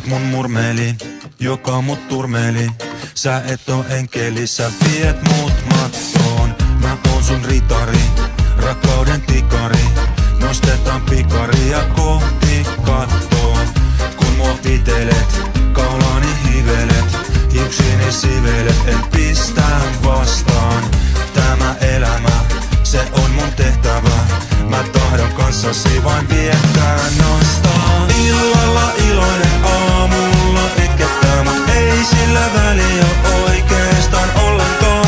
oot mun murmeli, joka mut turmeli. Sä et oo enkeli, sä viet mut mattoon. Mä oon sun ritari, rakkauden tikari. Nostetaan pikaria kohti kattoon. Kun mua pitelet, kaulani hivelet, hiuksini sivelet, en pistää vastaan. Tämä elämä, se on mun tehtävä. Mä tahdon kanssasi vain viettää nastaa. Illalla iloinen, aamulla itkettää, mut ei sillä väliä oikeastaan ollenkaan.